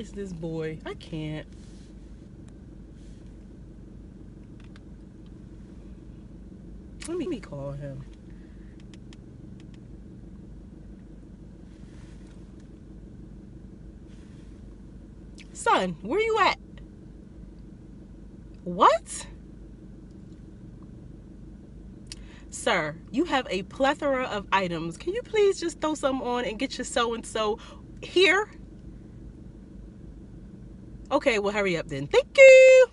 is this boy? I can't. Let me call him. Son, where you at? What? Sir, you have a plethora of items. Can you please just throw some on and get your so-and-so here? Okay, well, hurry up then. Thank you.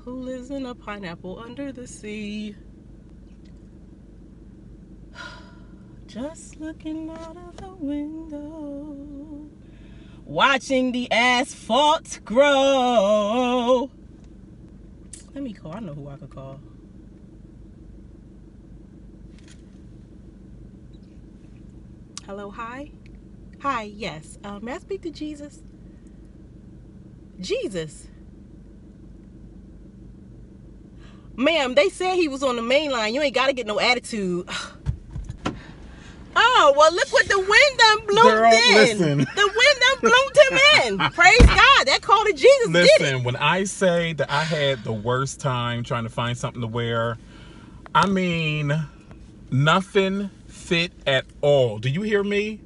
Who lives in a pineapple under the sea? Just looking out of the window, watching the asphalt grow. Let me call. I know who I could call. Hello, hi. Hi, yes. May I speak to Jesus? Jesus. Ma'am, they said he was on the main line. You ain't got to get no attitude. Oh, well, look what the wind done bloomed in. Listen. The wind done bloomed him in. Praise God. That call to Jesus did it. Listen, when I say that I had the worst time trying to find something to wear, I mean, nothing fit at all. Do you hear me?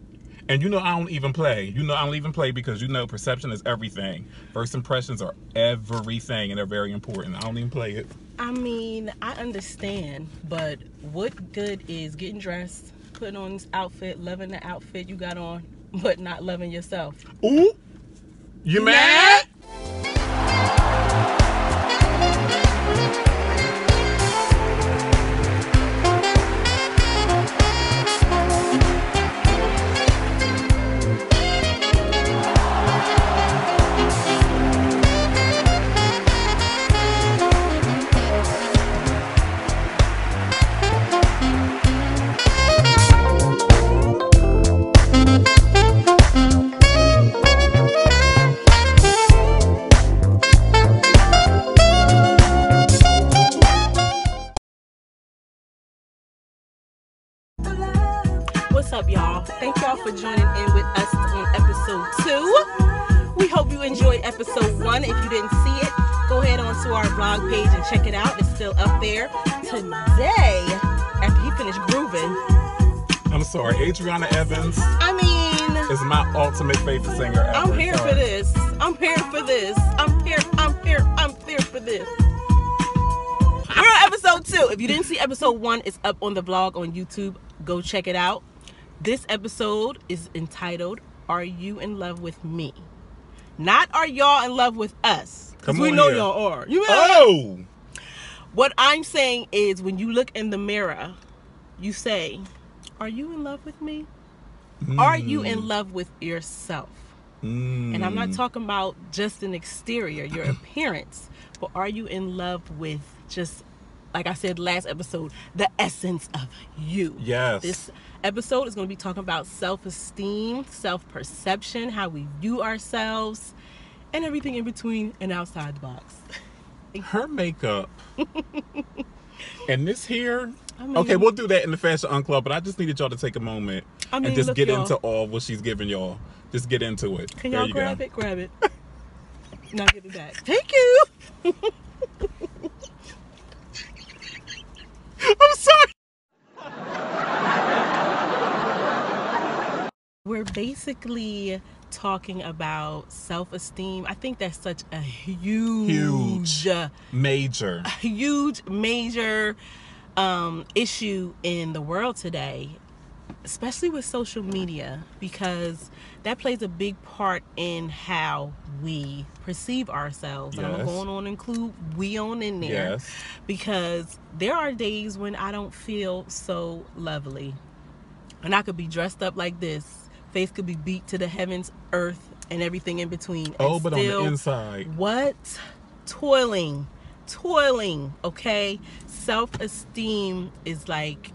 And you know I don't even play. You know I don't even play because you know perception is everything. First impressions are everything, and they're very important. I don't even play it. I mean, I understand, but what good is getting dressed, putting on this outfit, loving the outfit you got on, but not loving yourself? Ooh, you mad? What's up, y'all? Thank y'all for joining in with us on episode 2. We hope you enjoyed episode 1. If you didn't see it, go ahead on to our blog page and check it out. It's still up there. Today, after he finished grooving, I'm sorry, Adriana Evans I mean, is my ultimate favorite singer ever. I'm here for this. I'm here for this. I'm here for this. We're on episode 2. If you didn't see episode 1, it's up on the blog on YouTube. Go check it out. This episode is entitled, Are You in Love with Me? Not Are Y'all in Love with Us? Because we know y'all are. You know? Oh! What I'm saying is when you look in the mirror, you say, are you in love with me? Are you in love with yourself? And I'm not talking about just an exterior, your appearance, but are you in love with just, like I said last episode, the essence of you? Yes. This episode is going to be talking about self-esteem, self-perception, how we view ourselves, and everything in between and outside the box. Her makeup. And this here. I mean, Okay, we'll do that in the Fashion Unclub, but I just needed y'all to take a moment and just look, get y'all, into all what she's giving y'all. Just get into it. Can there y'all you grab go. it? Grab it. Now give it back. Thank you. I'm sorry. We're basically talking about self-esteem. I think that's such a huge major issue in the world today, especially with social media, because that plays a big part in how we perceive ourselves. Yes. And I'm going on include we on in there. Yes. Because there are days when I don't feel so lovely, and I could be dressed up like this, face could be beat to the heavens, earth, and everything in between. Oh, and but still, on the inside, what? Toiling, okay? Self-esteem is like,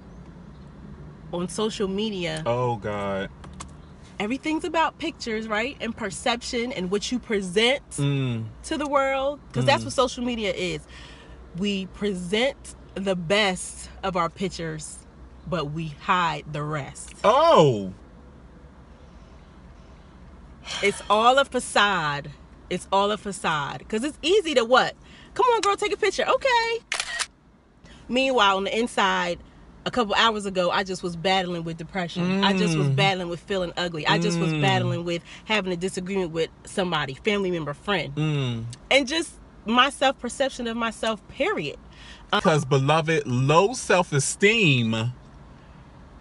on social media, oh God, everything's about pictures, right? And perception and what you present to the world, because that's what social media is. We present the best of our pictures, but we hide the rest. oh, It's all a facade. It's all a facade. Because it's easy to what? Come on, girl, take a picture. Okay. Meanwhile, on the inside, a couple hours ago, I just was battling with depression. I just was battling with feeling ugly. I just was battling with having a disagreement with somebody, family member, friend. And just my self-perception of myself, period. Because, beloved, low self-esteem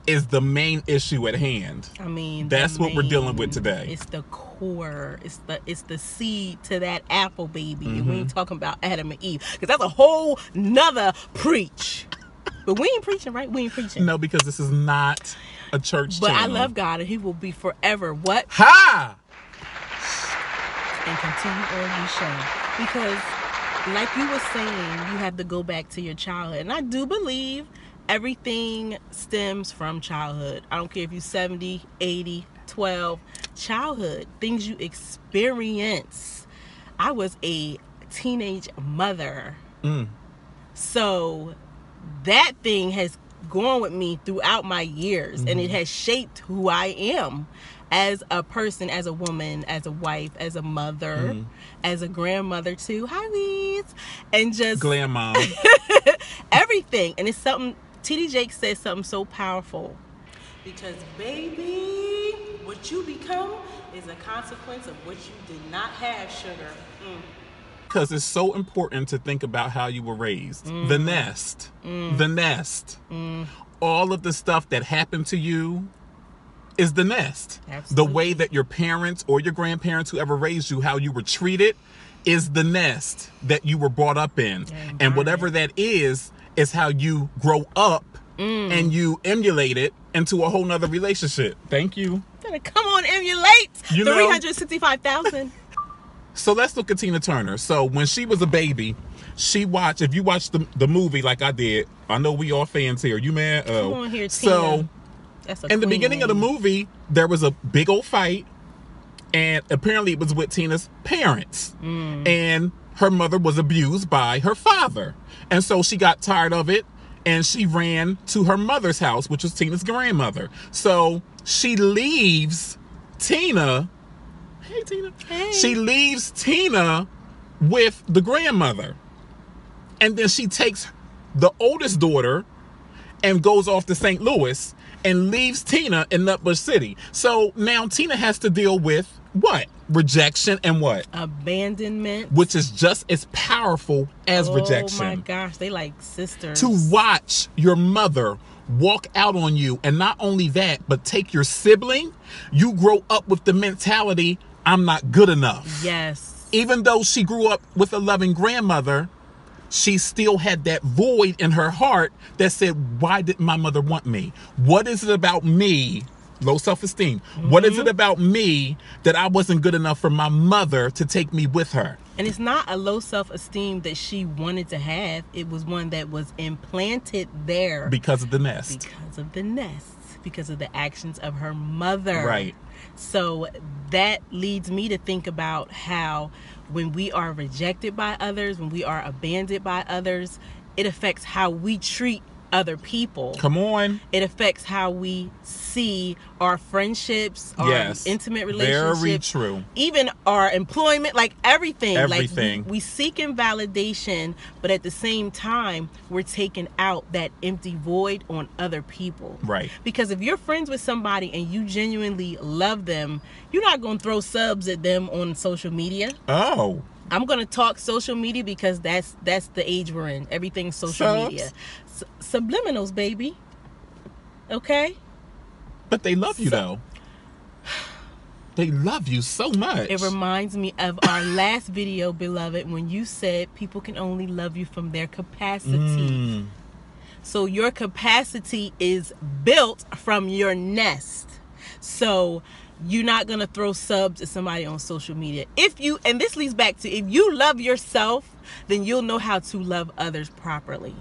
is the main issue at hand. I mean, that's what we're dealing with today. It's the core. It's the seed to that apple, baby. And we ain't talking about Adam and Eve, because that's a whole nother preach. But we ain't preaching, right? We ain't preaching. No, because this is not a church But channel. I love God, and He will be forever. What? Ha! And continue on be shown. Because, like you were saying, you have to go back to your childhood. And I do believe everything stems from childhood. I don't care if you're 70, 80, 12. Childhood. Things you experience. I was a teenage mother. So that thing has gone with me throughout my years. And it has shaped who I am as a person, as a woman, as a wife, as a mother, as a grandmother too. Hi, Weeds. And just Glam mom. everything. And it's something, TD Jakes says something so powerful. Because, baby, what you become is a consequence of what you did not have, sugar. Because it's so important to think about how you were raised. The nest. The nest. All of the stuff that happened to you is the nest. Absolutely. The way that your parents or your grandparents, whoever raised you, how you were treated, is the nest that you were brought up in. And whatever that is how you grow up and you emulate it into a whole nother relationship. Thank you. Come on, emulate. You know, 365,000. So let's look at Tina Turner. So when she was a baby, she watched, if you watched the movie like I did, I know we all fans here. You man? Come on here, Tina. So That's a in the queen beginning of the name. movie, there was a big old fight. And apparently it was with Tina's parents. And her mother was abused by her father. And so she got tired of it. And she ran to her mother's house, which was Tina's grandmother. So she leaves Tina. Hey, Tina. Hey. She leaves Tina with the grandmother. And then she takes the oldest daughter and goes off to St. Louis and leaves Tina in Nutbush City. So now Tina has to deal with what? Rejection and what? Abandonment. Which is just as powerful as rejection. Oh my gosh, they like sisters. To watch your mother walk out on you, and not only that, but take your sibling, you grow up with the mentality, I'm not good enough. Yes. Even though she grew up with a loving grandmother, she still had that void in her heart that said, why didn't my mother want me? What is it about me? Low self-esteem. What is it about me that I wasn't good enough for my mother to take me with her? And it's not a low self-esteem that she wanted to have. It was one that was implanted there. Because of the nest. Because of the nest. Because of the actions of her mother. Right. So that leads me to think about how when we are rejected by others, when we are abandoned by others, it affects how we treat other people. Come on. It affects how we see our friendships, our intimate relationships. Very true. Even our employment, like everything. Everything. Like we seek in validation, but at the same time, we're taking out that empty void on other people. Right. Because if you're friends with somebody and you genuinely love them, you're not going to throw subs at them on social media. Oh. I'm going to talk social media because that's the age we're in. Everything's social media. Subliminals, baby. Okay? But they love you, though. They love you so much. It reminds me of our last video, beloved, when you said people can only love you from their capacity. So your capacity is built from your nest. So you're not going to throw subs at somebody on social media. And this leads back to, if you love yourself, then you'll know how to love others properly.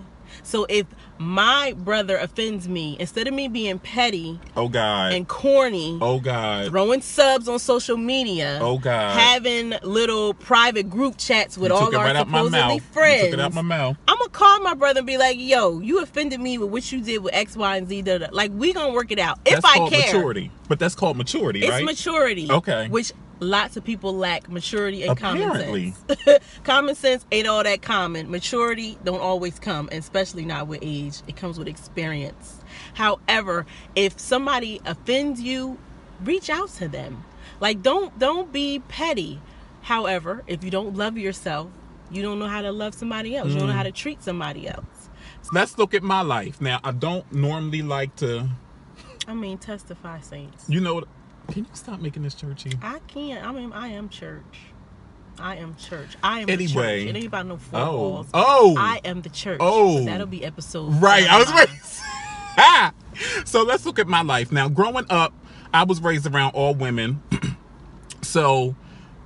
So if my brother offends me, instead of me being petty, oh God, and corny, oh God, throwing subs on social media, oh God, having little private group chats with all our supposedly friends, you took it out my mouth. I'm gonna call my brother and be like, yo, you offended me with what you did with X, Y, and Z. Like, we gonna work it out if I care. Maturity. But that's called maturity, right? It's maturity. Okay. Which lots of people lack maturity and Apparently. common sense. Common sense ain't all that common. Maturity don't always come, and especially not with age. It comes with experience. However, if somebody offends you, reach out to them. Like, don't be petty. However, if you don't love yourself, you don't know how to love somebody else. You don't know how to treat somebody else. Let's look at my life. Now, I don't normally like to... I mean, testify, saints. You know, can you stop making this churchy? I can't. I mean, I am church. I am church. I am Anyway. the church. It ain't about no four walls. Oh. I am the church. Oh. That'll be episode. Right. I was waiting. So let's look at my life. Now, growing up, I was raised around all women. So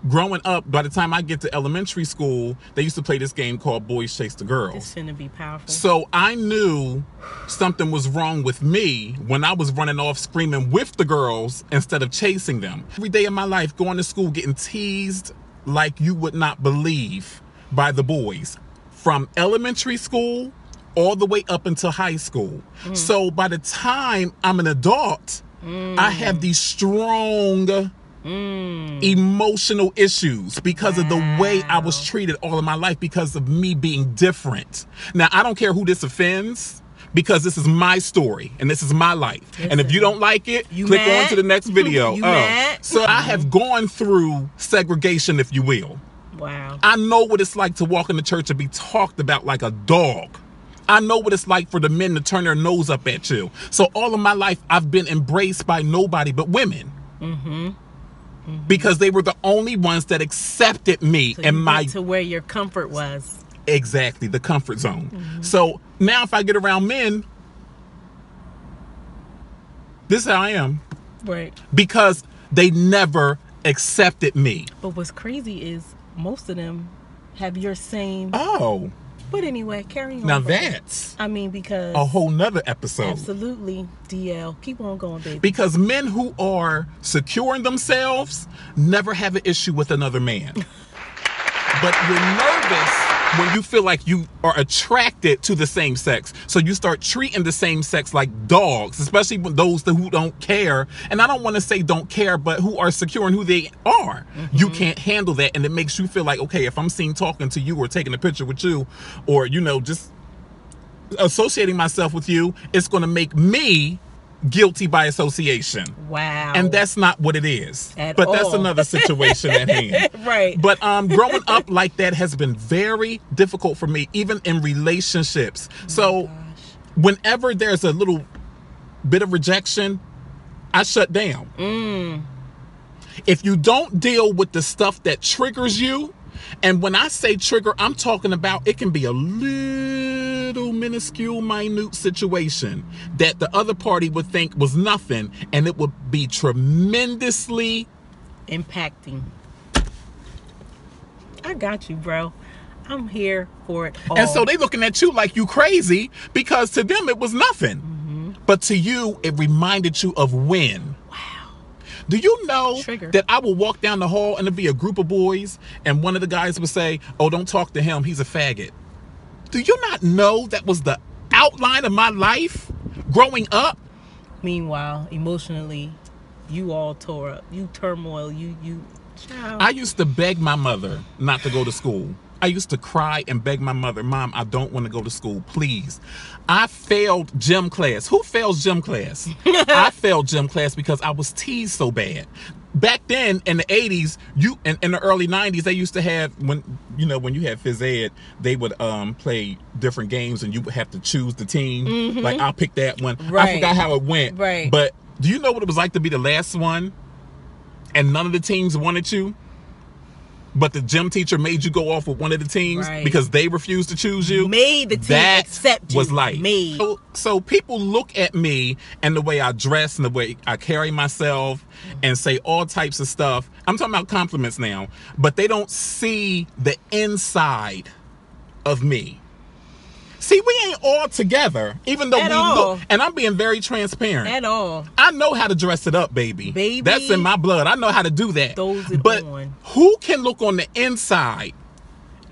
growing up, by the time I get to elementary school, they used to play this game called Boys Chase the Girls. It's finna be powerful. So I knew something was wrong with me when I was running off screaming with the girls instead of chasing them. Every day of my life, going to school, getting teased like you would not believe by the boys. From elementary school all the way up until high school. So by the time I'm an adult, I have these strong... emotional issues because of the way I was treated all of my life, because of me being different. Now, I don't care who this offends, because this is my story and this is my life. Listen, and if you don't like it, click on to the next video. So I have gone through segregation, if you will. Wow. I know what it's like to walk in the church and be talked about like a dog. I know what it's like for the men to turn their nose up at you. So all of my life, I've been embraced by nobody but women. Because they were the only ones that accepted me So and you my... went to where your comfort was. Exactly, the comfort zone. So now if I get around men, this is how I am. Right. Because they never accepted me. But what's crazy is most of them have your same... Oh. But anyway, carry on. Now brother. that's... I mean, because... a whole nother episode. Absolutely, DL. Keep on going, baby. Because men who are secure in themselves never have an issue with another man. But you're nervous when you feel like you are attracted to the same sex. So you start treating the same sex like dogs, especially when those who don't care. And I don't want to say don't care, but who are secure in who they are. You can't handle that. And it makes you feel like, okay, if I'm seen talking to you or taking a picture with you, or, you know, just associating myself with you, it's going to make me guilty by association. Wow. And that's not what it is. At but all. That's another situation at hand. Right. But growing up like that has been very difficult for me, even in relationships. So whenever there's a little bit of rejection, I shut down. If you don't deal with the stuff that triggers you, and when I say trigger, I'm talking about it can be a little minuscule, minute situation that the other party would think was nothing, and it would be tremendously impacting. I got you, bro. I'm here for it all. And so they looking at you like you crazy, because to them it was nothing. But to you, it reminded you of when. Do you know that I will walk down the hall and there'll be a group of boys and one of the guys would say, oh, don't talk to him, he's a faggot. Do you not know that was the outline of my life growing up? Meanwhile, emotionally, you all tore up. You turmoil, child. I used to beg my mother not to go to school. I used to cry and beg my mother, Mom, I don't want to go to school, please. I failed gym class. Who fails gym class? I failed gym class because I was teased so bad. Back then in the 80s, in the early 90s, they used to have, when you had phys ed, they would play different games and you would have to choose the team. Like, I'll pick that one. Right. I forgot how it went. Right. But do you know what it was like to be the last one and none of the teams wanted you? But the gym teacher made you go off with one of the teams because they refused to choose you. Made the team accept you. Was like. So people look at me and the way I dress and the way I carry myself and say all types of stuff. I'm talking about compliments now. But they don't see the inside of me. See, we ain't all together, even though we look, and I'm being very transparent. At all. I know how to dress it up, baby. That's in my blood. I know how to do that. But who can look on the inside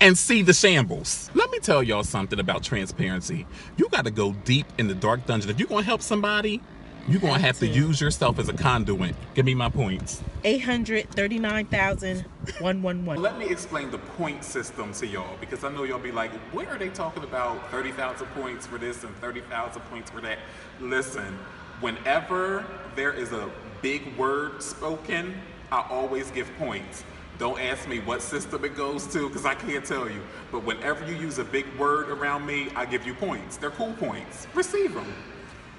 and see the shambles? Let me tell y'all something about transparency. You got to go deep in the dark dungeon. If you're going to help somebody, You're going to have to use yourself as a conduit. Give me my points. 839,111. Let me explain the point system to y'all, because I know y'all be like, what are they talking about? 30,000 points for this and 30,000 points for that. Listen, whenever there is a big word spoken, I always give points. Don't ask me what system it goes to, because I can't tell you. But whenever you use a big word around me, I give you points. They're cool points. Receive them.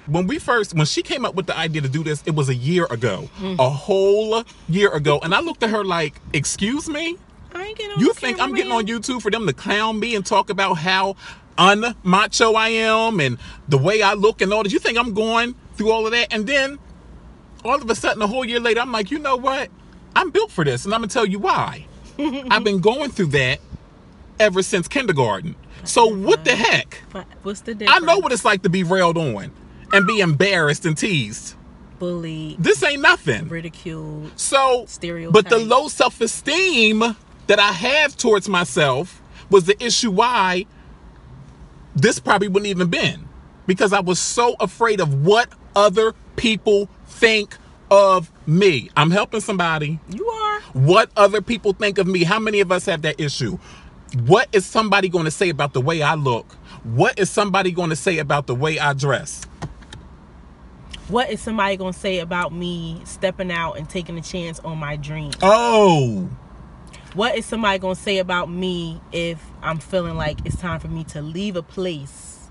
When she came up with the idea to do this, it was a year ago. A whole year ago. And I looked at her like, excuse me? I ain't getting on You think I'm getting on YouTube for them to clown me and talk about how unmacho I am and the way I look and all that? You think I'm going through all of that? And then all of a sudden, a whole year later, I'm like, you know what? I'm built for this, and I'm going to tell you why. I've been going through that ever since kindergarten. So what the heck? What's the difference? I know what it's like to be railed on and be embarrassed and teased. Bullied. This ain't nothing. Ridiculed. So, stereotyped. But the low self-esteem that I have towards myself was the issue why this probably wouldn't even been. Because I was so afraid of what other people think of me. I'm helping somebody. You are. What other people think of me. How many of us have that issue? What is somebody going to say about the way I look? What is somebody going to say about the way I dress? What is somebody going to say about me stepping out and taking a chance on my dream? Oh. What is somebody going to say about me if I'm feeling like it's time for me to leave a place?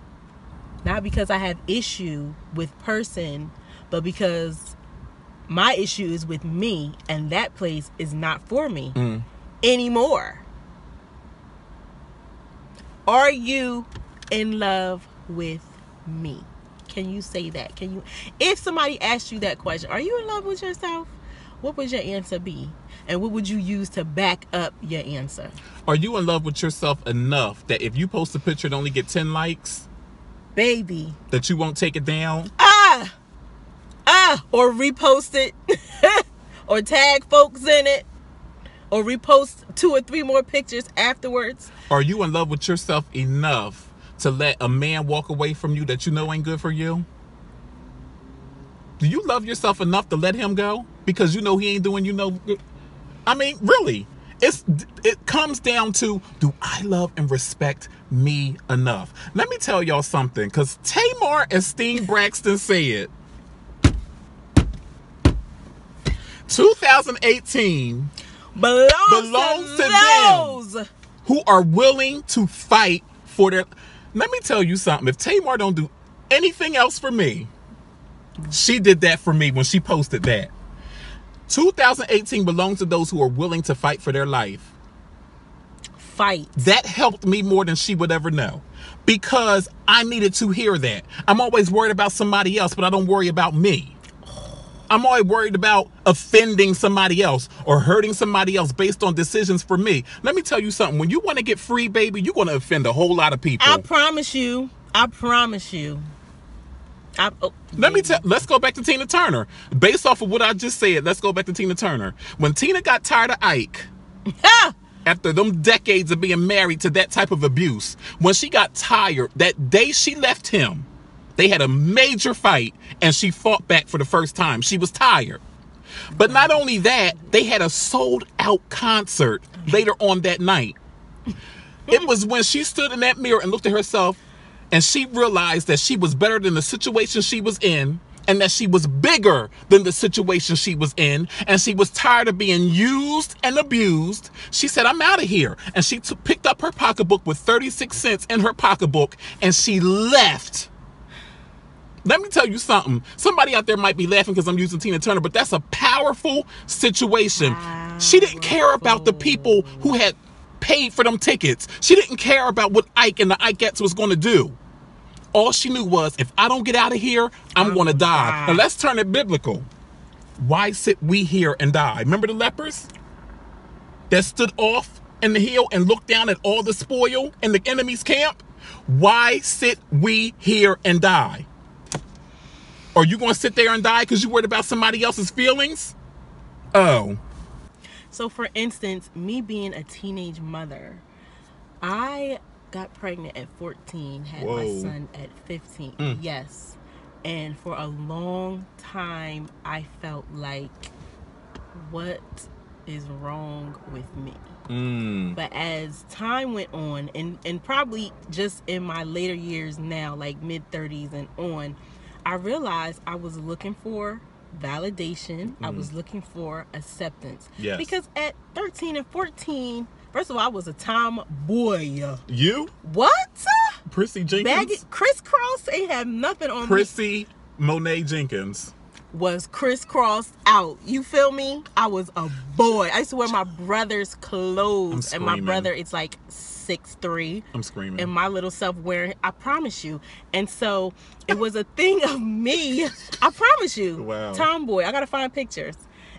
Not because I have issue with person, but because my issue is with me, and that place is not for me anymore. Are you in love with me? Can you say that? Can you? If somebody asked you that question, are you in love with yourself? What would your answer be? And what would you use to back up your answer? Are you in love with yourself enough that if you post a picture and only get 10 likes, baby, that you won't take it down? Or repost it, or tag folks in it, or repost 2 or 3 more pictures afterwards? Are you in love with yourself enough to let a man walk away from you that you know ain't good for you? Do you love yourself enough to let him go because you know he ain't doing you no good? I mean, really, it comes down to, do I love and respect me enough? Let me tell y'all something, because Tamar Esteem Braxton said, 2018 belongs to them who are willing to fight for their... Let me tell you something. If Tamar don't do anything else for me, she did that for me when she posted that. 2018 belongs to those who are willing to fight for their life. Fight. That helped me more than she would ever know, because I needed to hear that. I'm always worried about somebody else, but I don't worry about me. I'm always worried about offending somebody else or hurting somebody else based on decisions for me. Let me tell you something. When you want to get free, baby, you're going to offend a whole lot of people. I promise you. I promise you. Let's go back to Tina Turner. Based off of what I just said, let's go back to Tina Turner. When Tina got tired of Ike, after them decades of being married to that type of abuse, when she got tired, that day she left him, they had a major fight, and she fought back for the first time. She was tired. But not only that, they had a sold-out concert later on that night. It was when she stood in that mirror and looked at herself, and she realized that she was better than the situation she was in, and that she was bigger than the situation she was in, and she was tired of being used and abused. She said, I'm out of here. And she picked up her pocketbook with 36 cents in her pocketbook, and she left. Let me tell you something. Somebody out there might be laughing because I'm using Tina Turner, but that's a powerful situation. She didn't care about the people who had paid for them tickets. She didn't care about what Ike and the Ikeettes was going to do. All she knew was, if I don't get out of here, I'm going to die. Now let's turn it biblical. Why sit we here and die? Remember the lepers that stood off in the hill and looked down at all the spoil in the enemy's camp? Why sit we here and die? Are you going to sit there and die because you're worried about somebody else's feelings? Oh. So, for instance, me being a teenage mother, I got pregnant at 14, had my son at 15. Yes. And for a long time, I felt like, what is wrong with me? But as time went on, and probably just in my later years now, like mid-30s and on, I realized I was looking for validation. I was looking for acceptance. Yes. Because at 13 and 14, first of all, I was a tomboy. You? What? Prissy Jenkins? Crisscross ain't have nothing on Prissy Monet Jenkins was crisscrossed out. You feel me? I was a boy. I used to wear my brother's clothes. And my brother is like 6'3". I'm screaming. And my little self wearing, I promise you. And so it was a thing of me. I promise you. Wow. Tomboy. I gotta find pictures.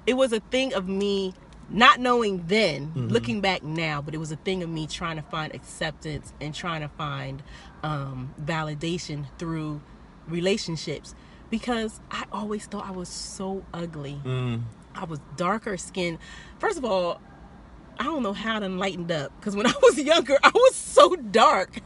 It was a thing of me not knowing then, looking back now, but it was a thing of me trying to find acceptance and trying to find validation through relationships. Because I always thought I was so ugly. I was darker skinned. First of all, I don't know how to lightened up. Because when I was younger, I was so dark.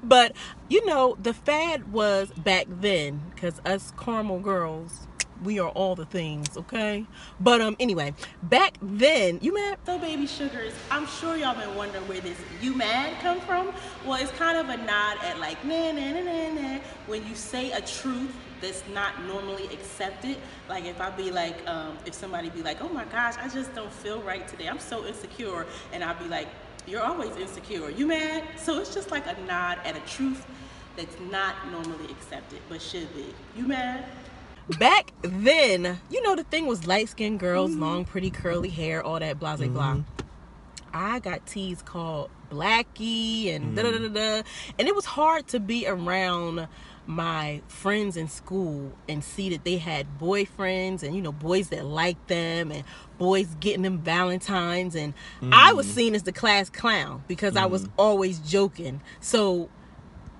But, you know, the fad was back then. Because us caramel girls, we are all the things, okay? But anyway, back then, you mad? So baby sugars, I'm sure y'all been wondering where this you mad come from. Well, it's kind of a nod at like, nah, nah, nah, nah, nah. When you say a truth that's not normally accepted. Like if I be like, if somebody be like, oh my gosh, I just don't feel right today. I'm so insecure. And I'll be like, you're always insecure. You mad? So it's just like a nod at a truth that's not normally accepted, but should be. You mad? Back then, you know, the thing was light-skinned girls, long, pretty, curly hair, all that blah, blah, blah. I got teased called Blackie and da-da-da-da. And it was hard to be around my friends in school and see that they had boyfriends and, you know, boys that liked them and boys getting them Valentines. And I was seen as the class clown because I was always joking. So...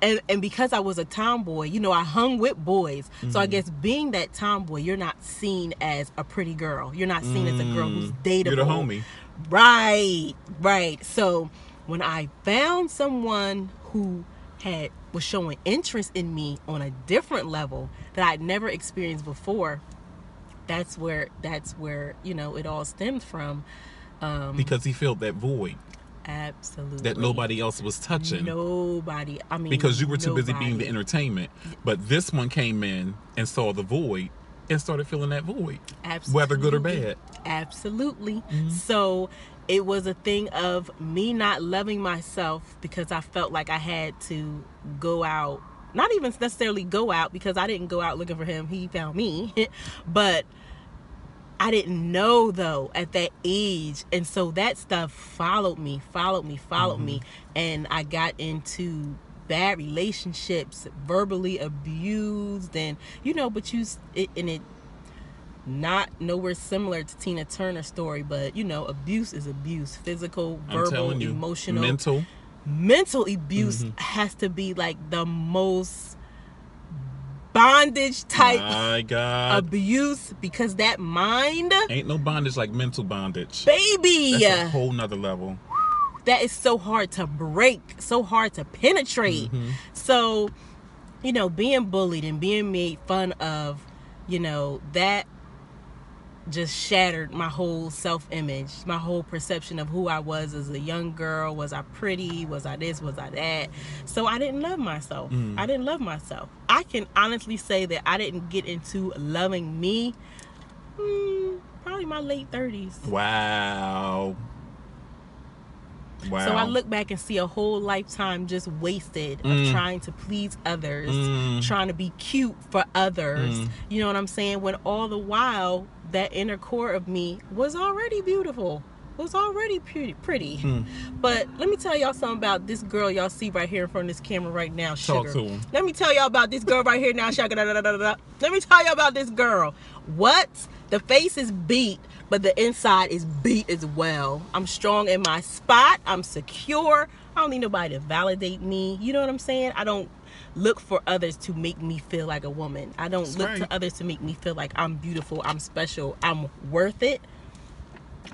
And because I was a tomboy, you know, I hung with boys. So I guess being that tomboy, you're not seen as a pretty girl. You're not seen as a girl who's dateable. You're the homie. Right. So when I found someone who was showing interest in me on a different level that I'd never experienced before, that's where you know, it all stemmed from. Because he filled that void. Absolutely. That nobody else was touching. Nobody. I mean, because you were too busy being the entertainment. But this one came in and saw the void and started filling that void. Absolutely. Whether good or bad. Absolutely. So it was a thing of me not loving myself because I felt like I had to go out. Not even necessarily go out, because I didn't go out looking for him. He found me. But I didn't know, though, at that age. And so that stuff followed me. And I got into bad relationships, verbally abused. And, you know, but it not nowhere similar to Tina Turner's story. But, you know, abuse is abuse. Physical, verbal, emotional. Mental abuse has to be like the most bondage type abuse, because that mind, ain't no bondage like mental bondage, baby. That's a whole nother level. That is so hard to break, so hard to penetrate. So, you know, being bullied and being made fun of, you know, that just shattered my whole self-image, my whole perception of who I was as a young girl. Was I pretty? Was I this? Was I that? So I didn't love myself. I didn't love myself. I can honestly say that I didn't get into loving me probably my late 30s. Wow. So I look back and see a whole lifetime just wasted of trying to please others, trying to be cute for others. You know what I'm saying? When all the while, that inner core of me was already beautiful, was already pretty. But let me tell y'all something about this girl y'all see right here in front of this camera right now, Sugar. Talk to him. Let me tell y'all about this girl right here now, Sugar. Let me tell y'all about this girl. What? The face is beat, but the inside is beat as well. I'm strong in my spot. I'm secure. I don't need nobody to validate me. You know what I'm saying? I don't look for others to make me feel like a woman. I don't look to others to make me feel like I'm beautiful, I'm special, I'm worth it.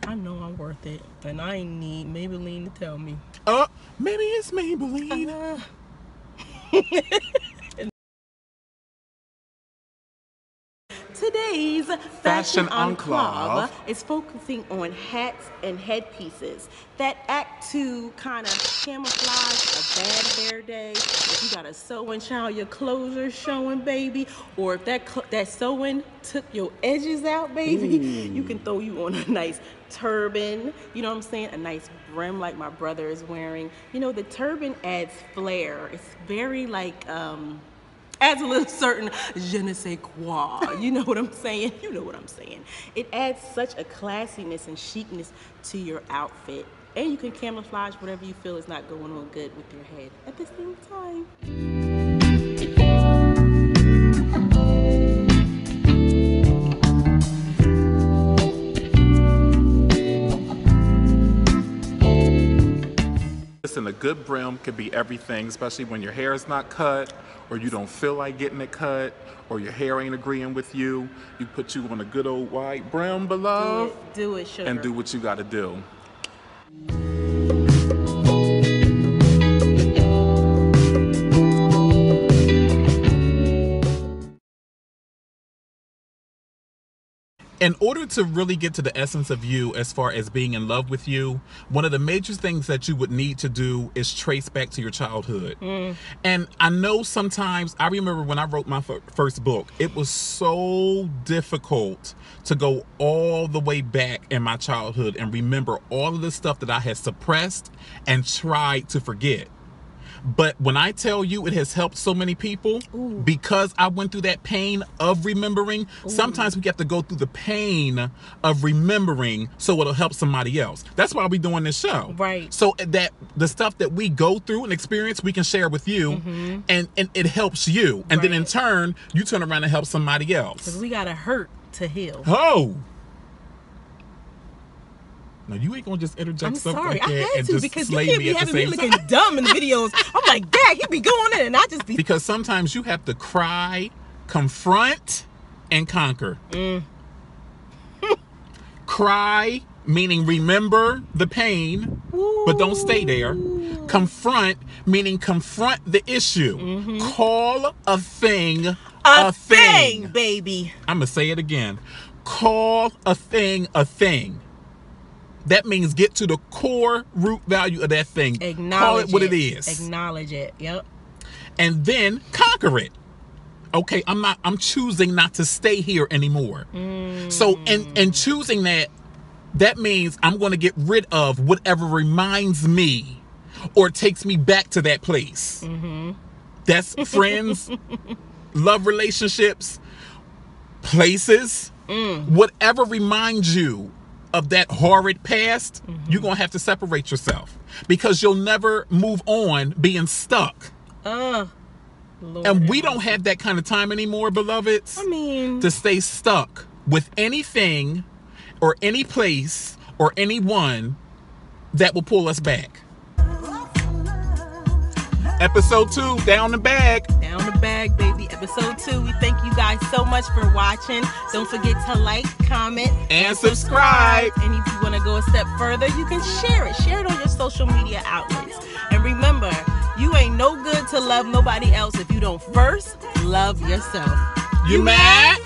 I know I'm worth it, and I ain't need Maybelline to tell me. Maybe it's Maybelline. Fashion Enclave Enclave is focusing on hats and headpieces that act to kind of camouflage a bad hair day. If you got a sewing child, your clothes are showing, baby. Or if that sewing took your edges out, baby, you can throw you on a nice turban, you know what I'm saying? A nice brim like my brother is wearing. You know, the turban adds flair. It's very like, adds a little certain je ne sais quoi. You know what I'm saying? You know what I'm saying. It adds such a classiness and chicness to your outfit. And you can camouflage whatever you feel is not going on good with your head at the same time. Listen, a good brim could be everything, especially when your hair is not cut, or you don't feel like getting it cut, or your hair ain't agreeing with you. You put you on a good old white brim, beloved. Do it, sugar. And do what you gotta do. In order to really get to the essence of you as far as being in love with you, one of the major things that you would need to do is trace back to your childhood. And I know sometimes, I remember when I wrote my first book, it was so difficult to go all the way back in my childhood and remember all of the stuff that I had suppressed and tried to forget. But when I tell you it has helped so many people, because I went through that pain of remembering, sometimes we have to go through the pain of remembering so it'll help somebody else. That's why we're doing this show. Right. So that the stuff that we go through and experience, we can share with you, and it helps you. And then in turn, you turn around and help somebody else. Because we got to hurt to heal. Oh! No, you ain't gonna just interject stuff like that and just because slay you can't me be at the having me same looking time. dumb in the videos. I'm like, Dad, he be going in, and I just be. Because sometimes you have to cry, confront, and conquer. Cry, meaning remember the pain, but don't stay there. Confront, meaning confront the issue. Call a thing a thing, baby. I'm gonna say it again. Call a thing a thing. That means get to the core root value of that thing. Call it what it is. Acknowledge it. Yep. And then conquer it. Okay, I'm choosing not to stay here anymore. So in choosing that means I'm going to get rid of whatever reminds me or takes me back to that place. That's friends, love relationships, places, whatever reminds you of that horrid past, you're going to have to separate yourself because you'll never move on being stuck. Lord, and we don't have that kind of time anymore, beloveds. I mean, to stay stuck with anything or any place or anyone that will pull us back. Episode 2, down the bag. Down the bag, baby. Episode 2. We thank you guys so much for watching. Don't forget to like, comment, and subscribe. And if you want to go a step further, you can share it. Share it on your social media outlets. And remember, you ain't no good to love nobody else if you don't first love yourself. You mad?